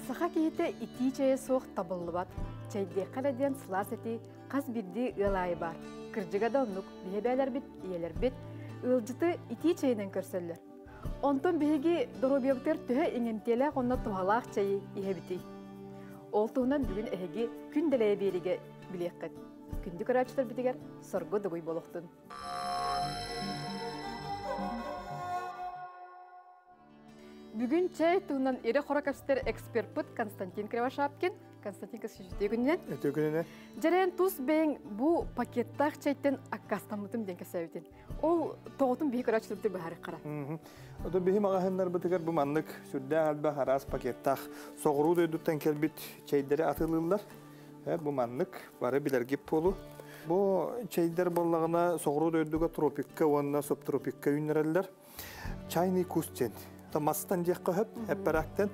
Саха кейте ити чая соқ табылыбат, чайды қаладен сылас әти қаз бірді ылайы бар. Кіржіға да онлық бейбәлер бит, иелер бит, ылжыты ити чайынан көрсөллер. Онтон бейге доробиоктер түхі еңентелі қонна туғалақ чайы ihe бити. Ол туғынан бүгін әйге күн дәләйе береге білеққет. Күнді көрәчтер бітігер сорғы дұғый болуқтын. Бүгін чай туынан ере қоракапстер эксперт Константин Кривошапкин. Константин Кривошапкин күнінен. Күнінен. Жарайын тұс бәйін бұл пакеттақ чайттен аққастамытым ден кәсәуітін. Ол тоғытын бейі көрәчіліпті бұхары қара. Ода бейім ағахынлар бұтығар бұл маңлық сүрден әлбә қарас пакеттақ соғыру дөйдіттен кәлбет чайдары атылылар. Бұл маңлық бары білергеп болу. Бұл чайдар болағына соғыру дөйдіға тропикка, онына субтропикка үйнерелер. Чайный кустен. Тамастан дияққа әппәрәктен.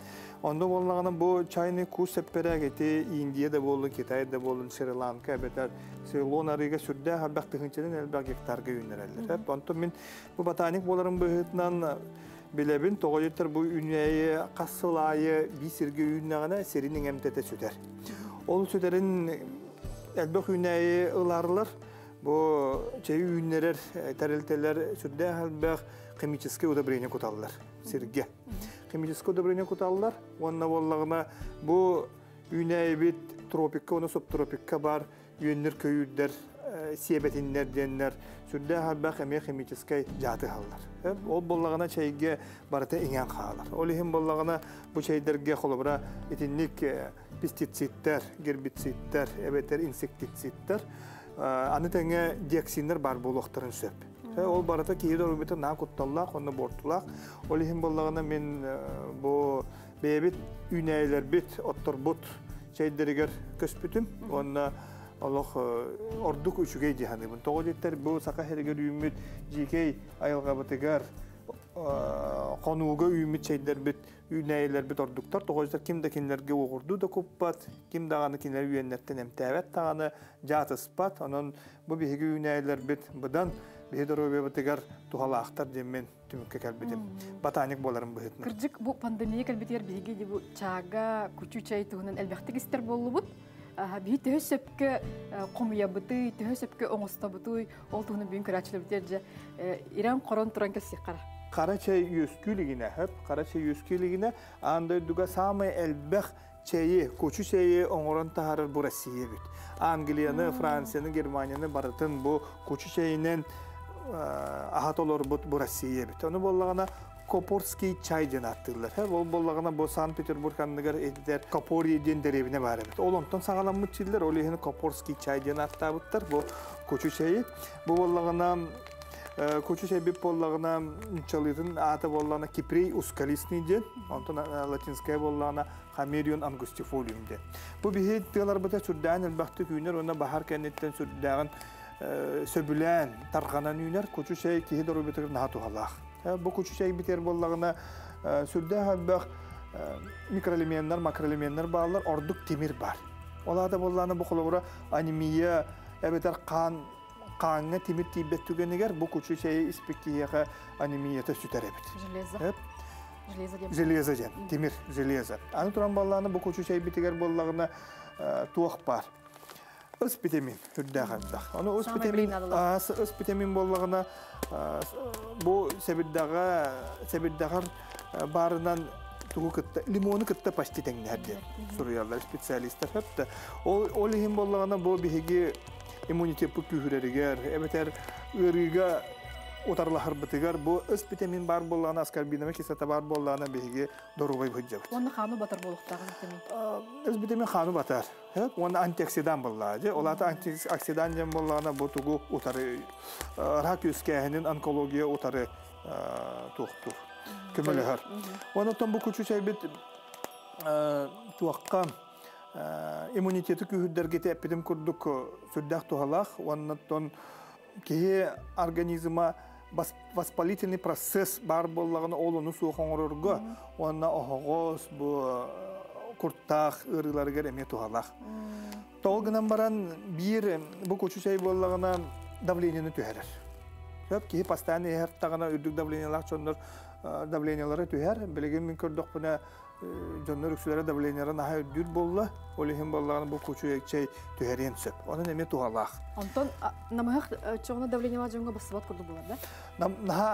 Онда болағынан бұл чайный кус әппәрәк еті Индияда болын, Китайда болын, Шри-Ланка, әбетер Сейлон арыға сүрді әлбәқ тұхынчеден әлбәқ гектарға үйнерелер. Онда мен бұл ботаник боларын бұғытынан білебін, тоғылеттер бұл үнәйі, қасылайы, бисірге үйнәғына серінің әмтеті сүтер. Ол сүтерін әлбәқ үнәйі ұларылар, бұл чайы үйнерер, тәрелтелер сүрді әлбәқ химическое удобрение куталлар. Сирге. Химическое удобрение куталлар. Онна боллағына бұл үйнәй бит тропикка, оны субтропикка бар, үйеннер көйүддер, себетиннер деннер, сүрді әлбәқ әме химическое жаты қалар. Ол боллағына чайге барыты еңен қалар. Ол ехін боллағына бұл чайдерге қолыбыра етінлік пестицидтер, гербицидтер, әбеттер, инсектицидтер, аны тәңе диоксинер бар болуқтарын сөп. Ол барыта кейді өрбеті на құтталлақ, оны бортылақ. Ол ехін болағына мен бұл бейбет үйнәйлер бет, оттыр бұт чайдерігер көспітім. Оны ордық үшігей дегенімін. Тоғы деттер бұл сақа хәрігер үймет жекей айылға бұтығар қонуға үймет чайдер бет, үйнәйлер бет ордықтар. Тоғы деттер кімді-кімдерге оғырду да көппат, кімдағаны кімдер үйенлерден әмтәвәт тағаны жатыспат. Оның бұл бейгі үйнәйлер бет бұдан бейдіруге бұтығар туғалақтар демен түмікке кәлбетім. Ботаник боларым бұғытын. Кіржік бұл пандемия кәлбетер бейге де бұл чаға, күчу чай туғынан әлбәқтік істер болу бұд. Бей түхі сөпкі қомия бұты, түхі сөпкі оңыста бұты, ол туғынан бейін көрәчілі бұтер же. Иран қорон тұран кәсі қара. Қара чай өскілігіне, қара чай өскілігіне, андайдуға самай әлбәқ чайы, көчу чайы оңырын тағарыр бұл Россия бүт. Англияны, Францияны, Германияны барытын бұл көчу чайынан ахат олар бұл Россия бүт. Оны болағына Копорский чай ден аттылар. Ол болағына бұл Санкт-Петербург анныгар едер Копорий ден деревіне бар әбіт. Ол онтан сағалан мұтчилдер, ол ехіні Копорский чай ден аттабыттар, бұл көчу чайы. Бұл болағына көчу чай біп болағына чалытын аты болағына Кипрей ускалисный ден, онтан латинская болағына Хамерион ангустифолиум ден. Бұл бейт тығылар бұта сүрдән әлбәқті күйінер, оны бахар кәнеттен сүрдәғын сөбілән, тарғанан үйінер, көчу чай кейі дұру бітігір наға туғалақ. Бұл көчу чай бітер болағына сүрді әлбәқ микроэлементтер, макроэлементтер бағалар, ордық темір бар. Олада болағына бұл қолығыра анемия, әбетер қаңға темір тейбет түгенігер, бұл көчу чайы іспеккейеға анемията сүтер әбет. Железа ден, темір, железа. Аны тұран болағына бұл көчу чай бітігер болағына туақ бар. Өс витамин үрдәғандақ. Оны өс витамин болағына бұл сәбірдағар барынан лимоны күтті пашти тәңнәрден. Сұруялар, специалистер хөпті. Ол ехін болағына бұл бігеге иммунитет күйірерігер, әбетер өріге отарлахар бітігер. Бұл өс витамин бар болағына, аскарбинамы кесата бар болағына бігеге дұрубай бұджабыд. Оны қану батар болуқтағы витамин? Өс витамин қану батар. Оны антиоксидан болағады. Олаты антиоксидан жем болағына бұл тұғы ұтары рак өскәйінің онкология ұтары тұқтық. Көмілі ғар. Оны тұн бұл күчу чай бет туаққа иммунитеті күйірдергеті әппедім күрдік сүрдәқ туғалақ, оннаттон кеге организма воспалительный процесс бар боллағына олыны суқын ұрырға, онна оғыз құрттақ ұрыларығыр әме туғалақ. Тоғынан баран бір бұл көчі сәй боллағына давлениені түйәрір. Кеге постоянно ехарттағына үрдік давлениялақ жондар давлениялары түйәр. Білеген мен көрдік бұна жондар үксілері давлениялары наға үрдір болла, олығын боллағына бұл көчі сәй түйәрен сөп. Оның әме туғалақ. Антон, намағық çoğuna давлениялар жоңға басыбат көрді болар да?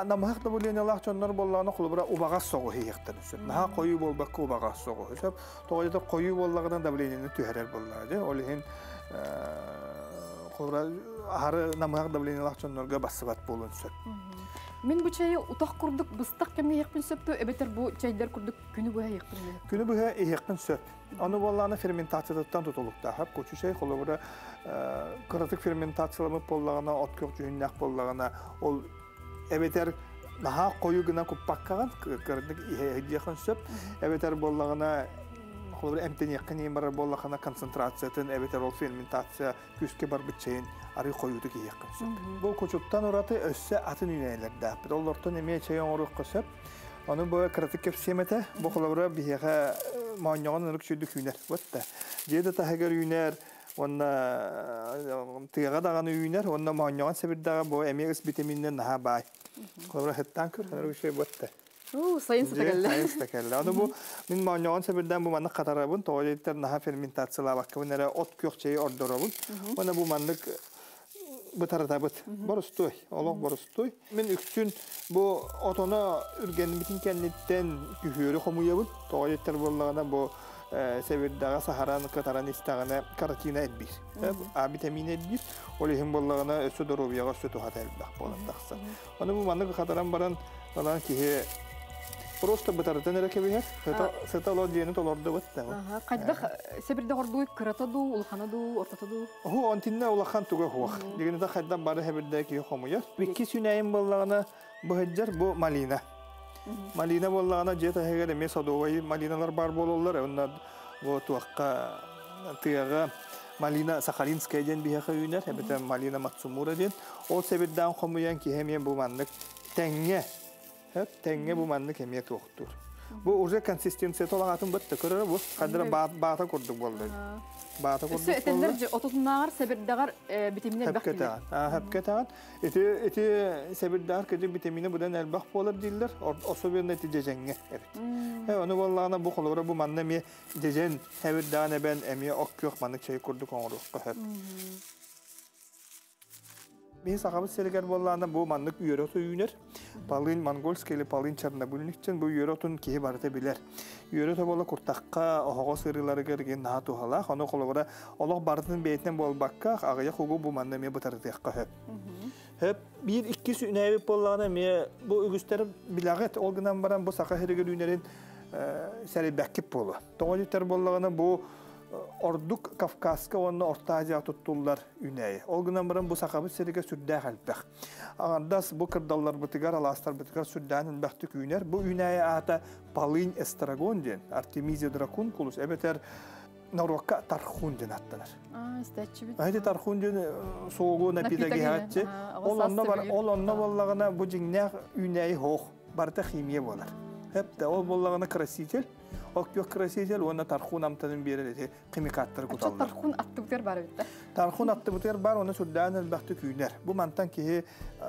Намағық давлениялар жондар боллағына құлыбыра убағас соғы хейіқтен сөп. Наға қойы болбаққа убағас соғы сөп. Тоғайда қойы боллағынан давлениялы түйәрер боллағы. Олығын құлыбыра ары намағық давлениялар жондарға басыбат болын сөп. Мен bu çayı utaq kurduk, bыстaq kemne yekpin söptü, ebeter bu çaylar kurduk günü boya yekpin mi? Günü boya yekpin söp. Onu bollağına fermentatsiyadan tutulukta. Hep koçu şey kolabıra kıratık fermentatsiyalımı bollağına, ot kökçü hünnək bollağına, ol ebeter daha koyu gına kuppak kalan, kıratık yekpin söp. Ebeter bollağına kolabıra emten yekpin yemer bollağına konsentratsiyatın, ebeter ol fermentatsiya küske bar bütçeyin. Arı koyudu ki yakın söp. Bu koçuttan oratı össe atın üneylerdə. Bir olurdan emeğe çayın oruq söp. Onun bu kritik kepsemete bu kolabıra bir yağa manyağın ırık sürdük üner. Vatta. Ceyde tahıgar üner, onna tıyağa dağını üner, onna manyağın sebirdağı bu emeğe vitamininden daha bay. Kolabıra hettan kır, bir şey vatta. Sayın Sıtakelle. Sayın Sıtakelle. Onu bu, min manyağın sebirden bu manlık katarabın, toğaletler daha fermentatsiyala bakka. Bunlara ot kökçeyi ordurabın. Ona bu manlık bu tarafta bit. Borustoy, Allah borustoy. Men üksün bu otona ürgenimitin kendinden gühürü komuyabın. Tuvaletler bollağına bu sevirdağa saharan kataran istağına karatina edbir. A vitamini edbir. Olihim bollağına ösü dorobiyağa ösü tuhat elbaq bolan taqsa. Onu bu manlık kataran baran olan ki просто bu taraftan erekebiyer. Seta olo diyeni tolordu bitti. Qaydaq sebirde ordu kırata du, ulxana du, ortata du. Hu ontinne ulxan tuga huaq. Digini de qaydaq barı hebirdeki xomuyar. Bikki süneyin bollağına bu heccar bu malina. Malina bollağına jeta hegere mesadovayı malinalar bar bolollar. Onlar bu tuaqqa tiyağa malina Sakhalinskaya den bihaqa üner. Hebete malina Matsumura den. O sebirden xomuyan ki hemen bu manlık tenge. Hep tenge bu manlık emiyet yoktur. Bu urca konsistensiyeti olan atın bitti. Körür bu. Kadra bağata kurduk boldu. Bağata kurduk boldu. Etenlerce ototunlar sebirdagar vitaminler bak diler. Hep ketan. Eti sebirdagar kedi vitamini budan elbaq bolar diller. Oso bir netice cenge. Evet. Onu vallahi bu kolora bu manna mi dejen sebirdagar ben emiye ok yok manlık şey kurduk onu. Hep. Bir sahabet seliger bollağında bu manlık yörotu üner. Palin Mongolskeli palin Çernobylnik için bu yörotun ki barıta biler. Yörotu bolla kurtaqqa oğo sırıları gergen daha tuhala. Onu kolabara Allah barıtın beytinden bol bakka ağaya hugu bu manna me bu tarıtaqqa hep. Hep bir iki sünevi bollağına me bu ügüster bilağet olgunan baran bu saqa heriger ünerin seri bakip bolu. Toğalıklar bollağına bu Orduk Kafkaska onu Orta Asya tuttular üneyi. Olgunan baran bu sakabı serige sürdağ halbaq. Ağandas bu kırdallar bıtıgar, alastar bıtıgar sürdağının baxtık üner. Bu üneyi ata palin estragon den, Artemisia draconculus, ebeter Norokka tarxun den attılar. İstətçi bit. Haydi tarxun den soğuğu napita gihatçı. Ol onna bollağına bu cingnak üneyi hoğ, barda ximiye bolar. Hep de ol bollağına krasitel. Ok yok krasitel, ona tarxun amtanın bir kimikatları kutallar. Tarxun attı biter var bitti. Tarxun attı biter bar, ona sürdağın baxtık üner. Bu mantan ki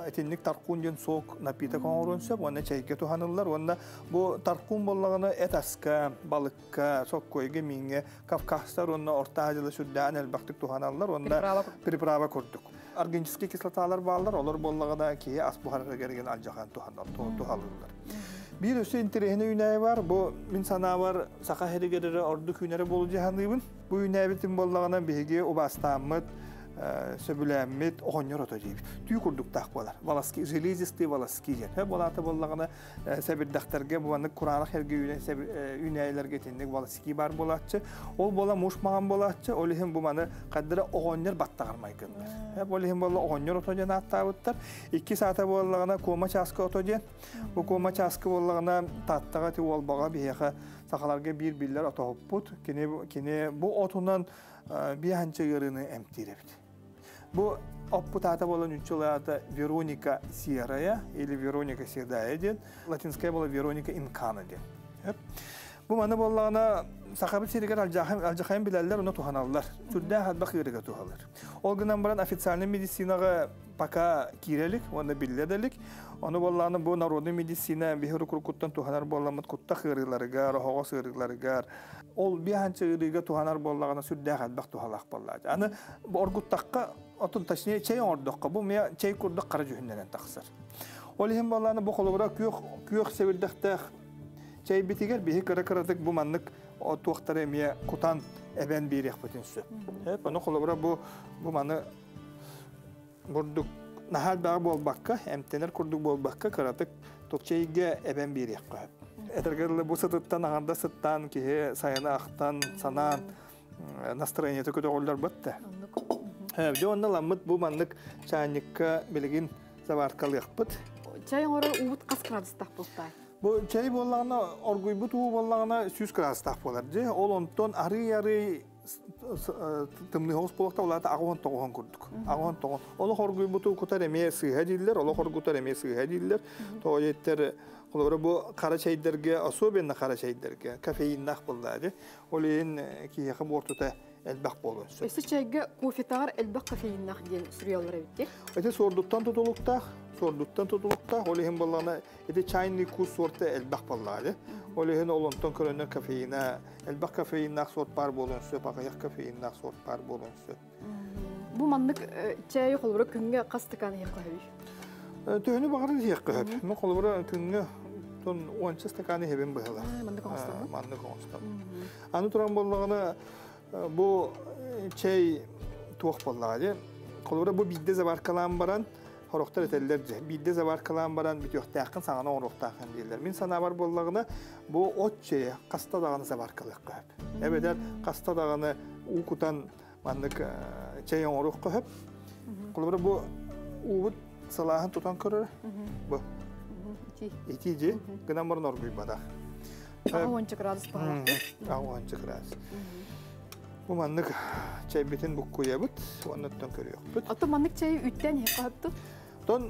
etinlik tarxun den soğuk napita konurunsa, ona çayke tuhanırlar. Ona bu tarxun bollağına et aska, balıkka, sok koyge minge, Kafkaslar, ona Orta Asya'da sürdağın baxtık tuhanırlar. Ona priprava kurduk. Arginçiski kislatalar bağlar, olur bollağına ki as buharı gergen alcahan tuhanırlar. Bir üstü interehine üneyi var. Bu insana var. Saka herigerere orduk üneri bolu cihanlıybın. Bu üneyi bitim bollağına bihigi ubastamıd söbülämmit oğonyor otocayıp. Tüy kurduk takbalar. Valaski, железистый valaski jen. Hep olata bollağına səbirdaktarga bu anlık Kur'anlık herge üneyler getindik valaski bar bolatçı. Ol bola muşmağın bolatçı. Olihim bu manı kaddara oğonyor battağırmay kınlar. Hep olihim bolla oğonyor otojen attağıttar. 2 saate bollağına koma çaskı otojen. Bu koma çaskı bollağına tattağa ti olbağa bir yaqa sakalarga bir biller otohupput. Kine bu otundan bir hançı yırını emtirebdi. Bu opputata bolan üççülayata Veronika Sierra'ya ili Veronika Sierra'ya den. Latinskaya bola Veronika Incana den. Bu manı bollağına sakabı seriger alcakayın bilerler ona tuhanallar. Sürdüğü hadbaq yırıga tuhalar. Olgınan baran ofitsialni medisinaga paka kirelik, onu bilirdelik. Onu bollağına bu narodu medisina bihiru kurukuttan tuhanar bollamıt kutta hırılarıgar, hoğos hırılarıgar. Ol bir hançı hırıga tuhanar bollağına sürdüğü hadbaq tuhalaq bollağıcı. Anı bu orguttaqqa otun taşniye çay orduqqa bu meya çay kurduk qara cühündenen taqsır. Olihim bollağına bu kolubura kuyuq sevirdaqtaq çay bitiger bihi kara-karatık bu manlık o tuaqtar emiye kutan eben bir yakbıtın sü. Hep onu kolubura bu manı burduk nahal bağı bol bakka, emtener kurduk bol bakka karatık tokçayga eben bir yakbı. Etergerli bu sıtıttan ağanda sıttan ki sayana aktan sanan настроение kötü oğullar battı. Hep de onda lamıt bu manlık çaynikka bilgin zavarkalı yakbıt. Çayın oraya uğut qas gradustaq boltay. Bu çay bollağına orguy bu tuğu bollağına 100 gradustaq bolar. Ol onton arı tımlı hoş bolaqta olata ağon toğon kurduk. Ağon toğon. Olu orguy bu tuğu kutar emeye sığha diller, olu orgutar emeye sığha diller. Toğetler bu qara çaylarga особенно qara çaylarga kafein bollardı. Oleyin ki yaxı ortuta elbaq bolun. Esi çayga kofetar elbaq kafeinnak diyen sürüyorlar bitti. Öte sorduktan tutulukta oleyin bollağına ete çaynik ku sorta elbaq bollardı. Oleyin olonton körönler kafeina elbaq kafeinnak sort par bolun söp aqayaq kafeinnak sort par bolun söp. Bu manlık çayı kolbura künge qastıkan yaqağı. Tühünü bağırır yaqağı. Men kolbura künge ton 10 stakanı heben bıhılar. Manlık oğustan. Manlık oğustan. Anı turan bollağına bu çay tuğuk bollağıdı. Kolbura bu bidde zabarkalan baran horoktar etellerce. Bidde zabarkalan baran bitiyoqta yakın sana horokta yakın değiller. Min sana var bollağına bu ot çaya Kasta dağını zabarkalık qahıp. Ebeder Kasta dağını ukutan manlık çayın horok qahıp. Kolbura bu uğut salahın tutan körür. Bu. İtici. Gınan barın orguy bada. Ağonçı gradus bağlı. Ağonçı gradus. Bu manlık çay bitin bu kuyabıt, ondan körüyor. Ata manlık çayı ütten yaqahtı. Don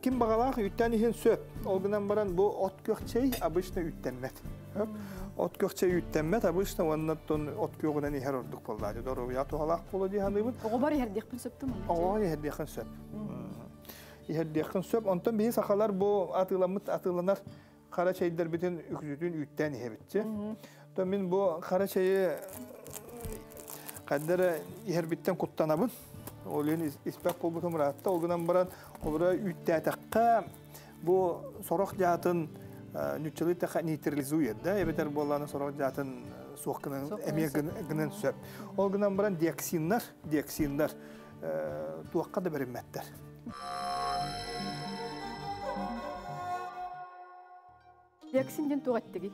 kim bağalaq ütten ihin söp. Olgunan baran bu ot gök çay abışna üttenmet. Ot gök çay üttenmet abışna ondan ot göğünden iher orduk bolladı. Doğru ya tuhalaq bolu dihandı. Oğubar yerdiqpin söptü manlık. Oğubar yerdiqin söp. Yerdiqin söp. Ondan bihi sakalar bu atılanar qara çaylar bitin üksütün ütten ihebitçi. Don min bu qara çayı Kaddara her bitten kuttanabın. Olun ispak bolbutum rahatta. Olgunan baran obra üttetaqqa bu soraq jatın nüççülü taqa neutralizuyer da. Ebeter bollаны soraq jatın soğukının emeğinin söp. Olgunan baran dioksinler tuaqqa da berinmetler. Dioksinjen tuğattigi.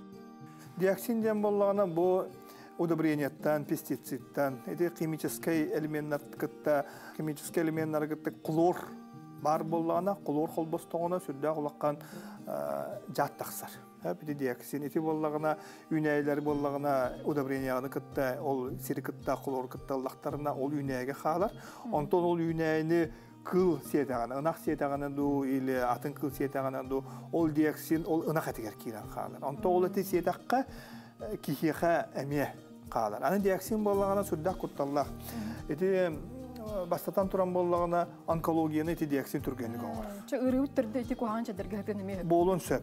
Dioksinjen bollаны bu удобрениеттан, пестицидтан, эти химический элементтар кытта хлор бар боллана, хлор холбостогона сүрдө кулаккан жат таксар. Бити диоксин эти боллагына, үнейлер боллагына удобренияны кытта, ол сиркытта хлор кытталлактарына ол үнеге халар. Онтон ол үнейни кыл сетаганы, ынак сетаганы ду или атын кыл сетаганы ду ол диоксин ол ынак атыгер кирен халар. Онтон ол эти сетакка кихиха эмие қалар. Аны диоксин боллағына сүрдәк құтталлақ. Эти бастатан туран боллағына онкологияны эти диоксин түргенлік оңар. Ча ырыуыт түрді эти куған чадырға гәнеме? Болын сөп.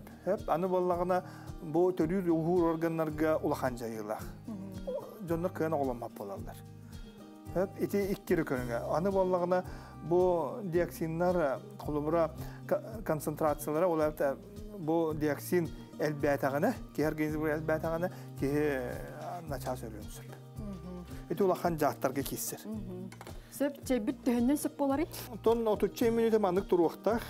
Аны боллағына бұл төрүр ұғыр органларға улахан жайылақ. Жонлар күйен оғыламап болалар. Эти иккері көрінге. Аны боллағына бұл диоксинлар қолыбыра концентрациялары оларда бұл диоксин әлбәтағына, ки организмі әлбәтағына, ки начал сөйлеуін сөп. ити улахан жааттарга киссер. Сөп чебит төһөннөн сөп болары. Тон 30 минут мандык туруктак.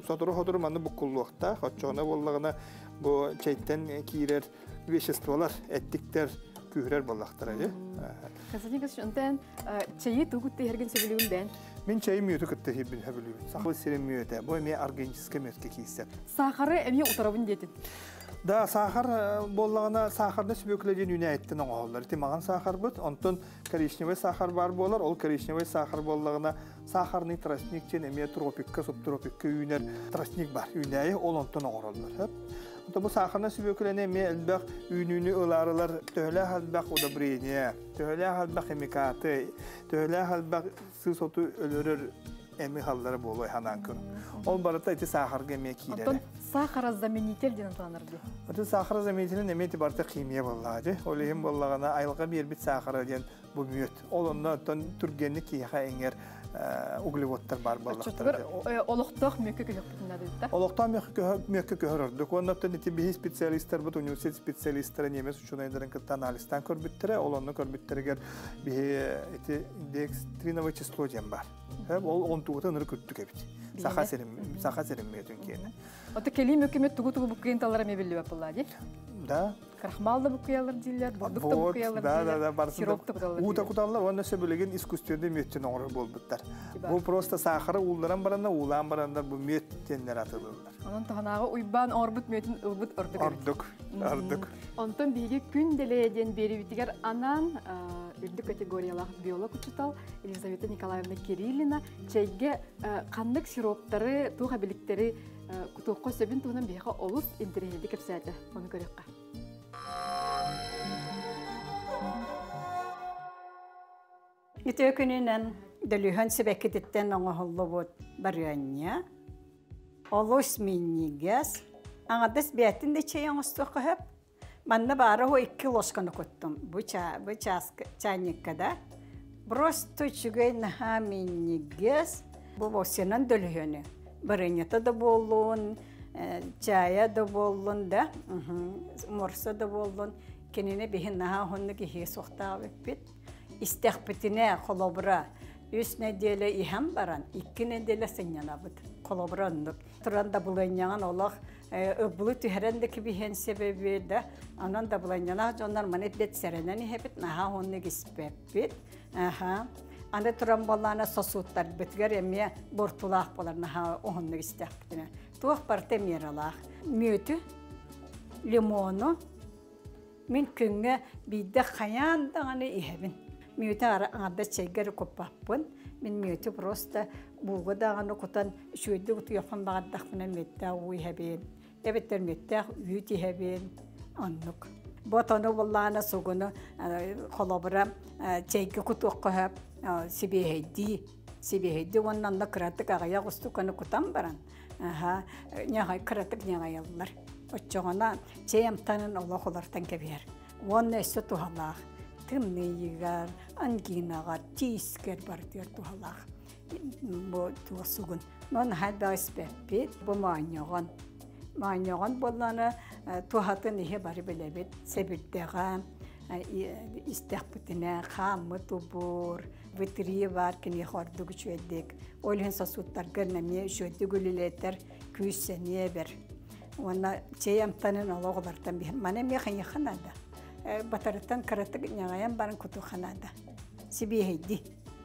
Сотуру манды буккуллуктак, оччона боллагына бу чейттен кирер веществолар, эттиктер, күрер боллактар эле. Касатын кашынтан чейи тугут терген сөбүлүндөн. Мен чей мүйөтө кытты хибин хабылуу. Сахыл сирен мүйөтө. Бу эме органический мүйөткө киссер. Сахары эми утарабын детин. Да, сахар боллагына сахарны сөбөклөдөн үнәйттен оңоллар. Ти маган сахар бут, онтон коричневый сахар бар болар. Ол коричневый сахар боллагына сахарный тростник чен эме тропикка, субтропикка үнер тростник бар. Үнәйи ол онтон оңороллар. Онтон бу сахарны сөбөклөнө эме элбак үнүнү ыларылар төлө халбак удобрение, төлө халбак химикаты, төлө халбак сысоту өлөрөр эми халлары болой ханан күн. Ол барыта эти сахарга эме кийлери. Онтон сахарозаменитель деген танырды. Ото сахарозаменителин эмети барыта химия боллады. Ол эм боллагана айылга бербит сахара деген бу мүйөт. Ол онтон түргенни кийха эңер углеводтар бар боллактар. Олоктох мөккө көһөппүннәдә. Олоктан мөккө көһөрдүк. Онтон эти бихи специалисттер бут университет специалисттары немес учунайдарын анализтан көрбүттер. Олонну көрбүттергер бихи эти индекстриновое число дем бар. Ол 10-тугута ныры күттүк эбит. Саха серим мөтүн кені. Ота келим өкемет тугу-тугу буккайын талара мебелі бапылады? Да. Крахмалды буккаялар дейлер, бордукта буккаялар дейлер, сиропты буккаялар дейлер. Ута куталар, оны сөбілеген искусственде мөттен оңыр болбуттар. Бұл просто сахары улдаран баранда, улан барандар бұл мөттенлер атылылар. Onun tahanағы уйбан орбут мөтін ылбут ордuk. Ордuk. Онтон биги күн делееден бери битигер анан үрдү категориялах биолог учутал Елизавета Николаевна Кириллина чейге кандык сироптары туга биликтери кутукко сөбүн туунан биха олус интернети кепсәте. Оны көрөккө. Ите күнүнөн дөлүһөн себеккеттен оңоллубут барыанья. Олус миннигес. Аңадас бәтинде чаяңыстык хөп. Манна бары хо 2 лошканы коттум. Бу чайниккада. Просто чугай наха миннигес. Бу босенан дөлүһөнү. Барынята да болун, чая да болун да. Морса да болун. Кенене бихин наха хонны ки сохта бит. Истехпетине холобра. 3 неделе ихам баран, 2 неделе сенянабыт. Колобрандык. Туранда булайнян Аллах öbülü tüherendeki bir hen sebebi de anan da bulanyana onlar manetlet sereneni hepit naha honne gispepit. Aha. Anda turambalana sosutlar bitger emiye bortulaq bolar naha honne gisteptine. Tuğ parte miralaq. Mütü limonu min künge bide xayan dağını ihebin. Mütü arada çeger kopapın. Min mütü prosta buğu dağını kutan şuydu kutu yapan bağıddaqfına mütte uyhebin. Evet mütte uyhebin. Anlık. Botonu vallana sogunu kolabra çeger kutu okuhab Sibiheydi ondan da kıratık ağaya kustukanı kutan baran. Nyahay kıratık nyagayallar. Oçoğuna çeyemtanın Allah olardan kebiyer. Onu esso tuhalaq. Tımneyigar, anginagar, tisker bardiyer tuhalaq. Bu tuğsugun. Non hadda ispepit, bu manyoğun. Manyoğun bollana tuhatın ihe bari belebit. Sebirdeğen, istihbitine, xamı tubur, vitriye var ki nihordu güçüyeddik. Olhen sasutlar gırnamiye şöydü gülületler 200 seneye ber. Ona çeyemtanın oğlardan bir manem yakın Bataratan karatık nyagayan barın kutuxanada. Sibiheydi.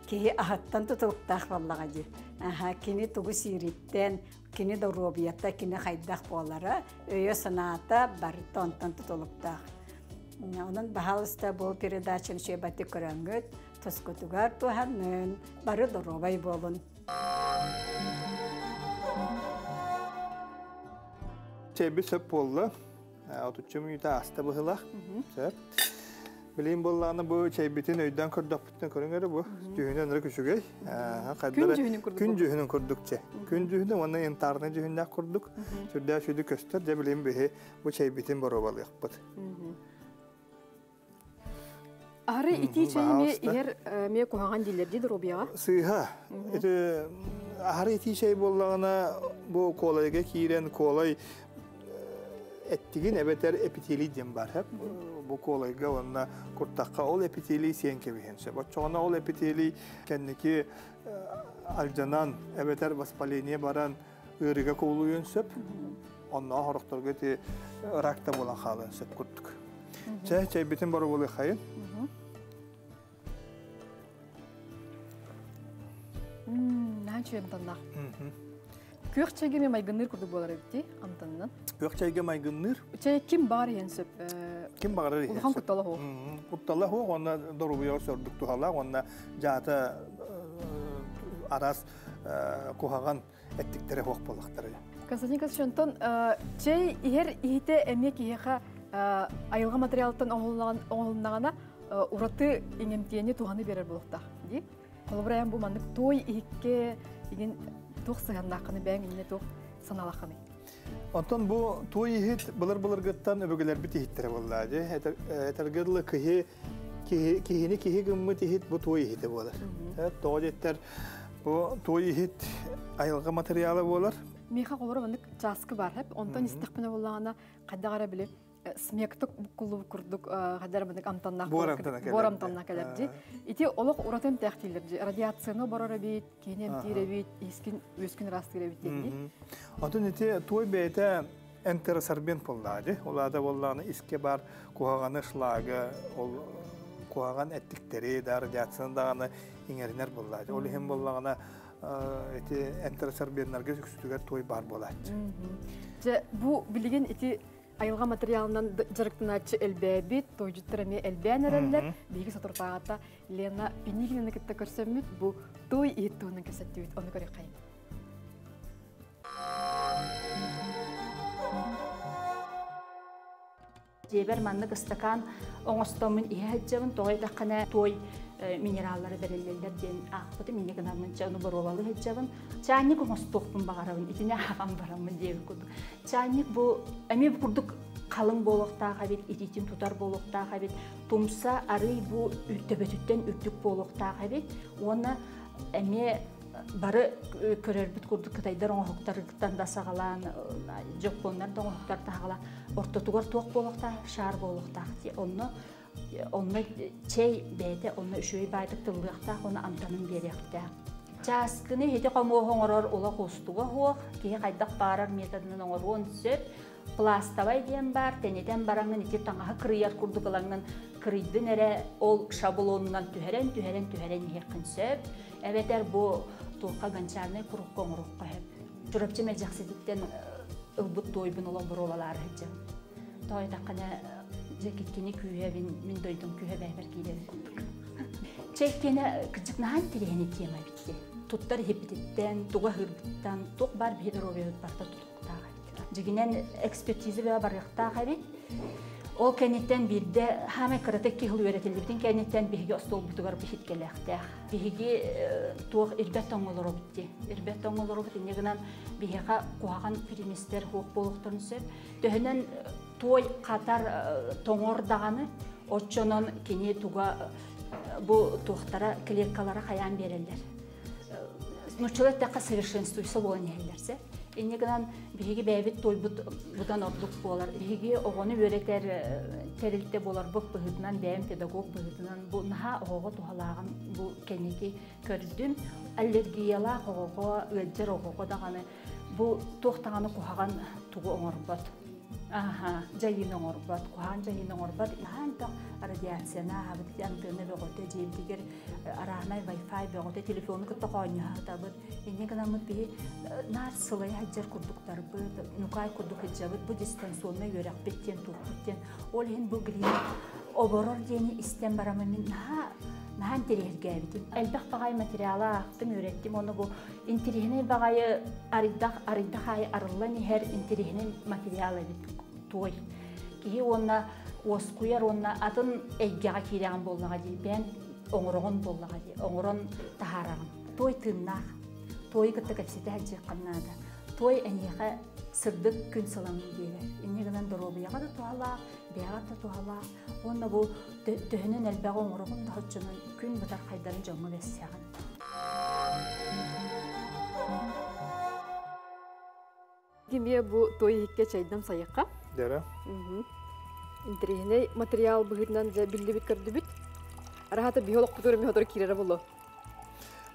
Ki ahattan tutuktaq vallagacı. Kini tugu siritten, kini da robiyatta, kini xaydaq bolara, öyo sanata bari tontan tutuluktaq. Onun bahalısda bu передачаны şebati köröngöt, toskutugar tuhanın, bari da robay bolun. Çebi söp oldu. 30 minuta hasta bıhılaq. Bileyim bollağını bu çeybitin öyden kurdakpıtını körüngörü bu. Cühünden rı küçügey. Gün cühünün kurdukça. Gün cühünü onun entarını cühünden kurduk. Sürdüğü şüydü köster. De bileyim bu çeybitin borobalı yapıt. Ahırı iti çeyimi iher meye koğan diller deydi Robiyağa? Sığha. Ahırı iti çey bollağına bu kolayga kiren kolay Ettигин эбетер эпителий дем бар хеп. Бу колайга онна куртакка ол эпителий сенке бихенсе. Бочона ол эпителий кенники алжанан эбетер воспаление баран ырыга колуйун сөп. Онна хорокторга ти ракта болан халын сөп курттук. Чай битин бары болы хайын. Нанчу эмтаннах. Күйөк чайге майгынныр курду болар эбити антаннан. Күйөк чайге майгынныр. Чай ким бар ен сөп? Ким бар ен? Улхан куттала хо. Куттала хо, онна дорубуя сордук тухала, онна жата арас кухаган эттиктери хок болактары. Константин Касшонтон, чай ихер ихите эмек ихеха айылга материалтан оңолнагана ураты иңемтиени туханы берер болуктак, ди? Колобраян бу мандык той ихке иген тух сыганнакыны бәң инне тух саналакыны. Онтон бу той ихит былыр-былыргыттан өбөгелер бит ихиттері болла, ди? Этергырлы кихини кихи гыммыт ихит бу той ихите болар. Тоғадеттер бу той ихит айылга материалы болар. Меха колора мандык жаскы бар хеп, онтон истекпене боллагана кайдагара биле смектик букулу курдук кайдара мандык амтаннак борамтаннак келерди. Ити олок уратем тактилерди. Радиацияны барара бит, кенем тире бит, искин өскүн растыра бит денди. Онтон ити той бейте энтеросорбент боллады. Олада болланы иске бар кухаганы шлага, ол кухаган эттиктери да радиацияны даганы иңеринер боллады. Ол хем боллагана эти энтеросорбентлерге үксүтүгөр той бар болат. Же бу билген эти айылга материалынан жарыктыначы элбэбит, тойжуттар эме элбээнереллер, биги сатуртагата Лена Пенигинаны кетте көрсөмүт, бу той иеттуунун көрсөттүбүт, ону көрөк кайын. Жебер маннык стакан оңостомун иһэджебин тоойдаккана той минераллары береллер ден акпыты мине гынамын чаны боровалы хеджебин. Чайник оңостокпун багарабын, итине хагам барамын деп курдук. Чайник бу эме курдук калың болуктага бит, ититин тутар болуктага бит, тумса арый бу үттөбөтүттен үттүк болуктага бит, оны эме бары көрөрбүт курдук кытайдар оңоктарыктан да сагалан, жокпондар да оңоктар тагала, ортотугар ток болукта, шаар болукта. Онны чей бейте, онны үшөй байдык тылгыкта, оны антанын беректе. Часкыны хети комоғоңорор ола костуга хоқ, кеге кайдак барар методынан оңорон сөп, пластабай ден бар, тенеден бараңын ити таңаға кырыяр курдугалаңын кырыйдын эре ол шаблонунан түһәрен ехін сөп. Әбетер бу туққа ганчарны курuk коңорукка хеп. Журапчы мәжақсидіктен ылбыт тойбын ола буролалары хеджем. Тойдаққана жекеткені күйебін, мен дойдың күйе бәйбір кейдері. Чейкені кіжікнахан тирені тема бітті. Туттар хепітеттен, туға хырбыттан, туқ бар бейдер обеуд барда тұтықтаға бітті. Жегінен экспертизі бәй барықтаға бит. Ол кәнеттен бірде хаме кыратек кейхыл өретелді бітін кәнеттен бейге остол бұтығар бейхет келіқтәқ. Бейге туық ирбет оңылыры бітті. Ирбет оңылыры бітті. Негінен бейге қуаған премистер хуқ болуқтарын сөп. Төхінен той қатар тоңордағаны, отчонын кене туға bu tuhtara klirkalara kayan verirler. Nuçulat dakika совершенствуйса olan yerlerse. Enneğden biri beyvit toy budan orduk bolar. Biri oğunu öğreter terilte bolar bu bıhıdından beyim pedagog bıhıdından bu naha oğu tuhalağın bu keneki kördüm. Alergiyalar oğu ölcer oğu dağını bu tuhtağını kuhagan tuğu oğurbat. Aha, jayın oğurbat, kuhan jayın oğurbat. İlhan da радиацияна хабыт антенна бөгөтө жебдигер арахнай вайфай бөгөтө телефону кыттакоонья хатабыт эне гынамыт би нар сылай хаджар курдуктар быт нукай курдук хаджабыт бу дистанционный өрөкпеттен турпуттен ол эн бу глин оборор дени истен барамын мен нахан терергебит элбек багай материалы актым өйрөттүм ону бу интерехне багайы аридах арыллани хер интерехне материалы бит той ки онна Оскуяр онна атын эйгеға кереген боллаға дей, бән оңырығын боллаға дей, оңырын тахарағын. Той тыннақ, той күтті кәпсеті әджек қаннады. Той әнеға сырдық күн саламын дейлер. Әнегінен дұробияға да туғалақ, бәғат да туғалақ. Онна бұл төхінен әлбәғі оңырығын да хүтчінің күн бұтар қайдарын жоңы бәссияғын. Кеме бұл той екке чайдам сайыққа? Дәрі. Интерегіне материал бұғырынан жа білді бит көрді бит. Арахаты биолог кутуры мехотор кирері болу.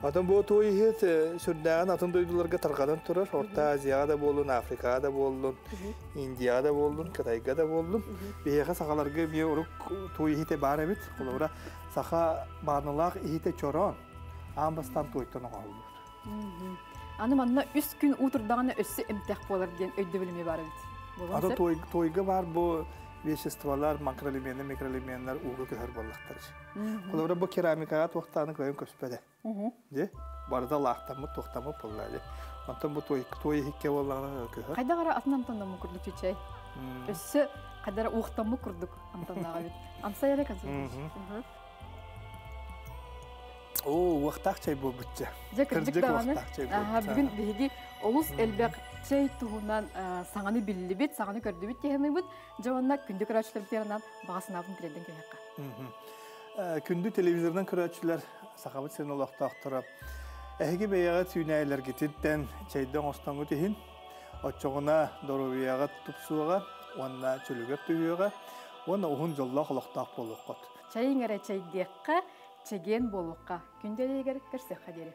Атын бұл той хет сүрдәгән атын дойдуларга таргадан турар. Орта Азияда болун, Африкада болун, Индияда болун, Кытайга да болун. Бияга сагаларга бия урук той хете бар бит. Олора саха банылак хете чорон. Амбастан тойтон алды. Аны манна 3 күн утурдаганы өссө эмтек болар деген өйдө билими бар бит. Аты тойга бар бу веществолар, макроэлементтер, микроэлементтер угу көһөр боллактар. Олора бу керамикага токтаны көйөн көспеде. Де? Барда лактамы, токтамы боллады. Онтон бу той хикке боллаганы көһөр. Кайда кара атынан тоннамы курдук чечей. Өссө кайдара уктамы курдук антанага бит. Амса яре казы. О, вақтақ чай бұл бүтче. Кірдік дағаны. Бүгін бейгі олыс әлбәқ чай туғынан саңаны білді бет, саңаны көрді бет дегені бұд, жауанна күнді көрәтшілер бітерінен бағасын абын тіледен көйеққа. Күнді телевизордан көрәтшілер сақабыт сен олақта ақтырып. Әйгі бейяға түйнәйлер кететтен чайдан остан өтейін, отчоғына доровияға тұпсуға, онына чөлігер түйеға, онына ұғын жоллақ олақтақ болуқ қот. Чайын әрі чайдеққа, чеген болуққа күнделегер кірсеққа дері.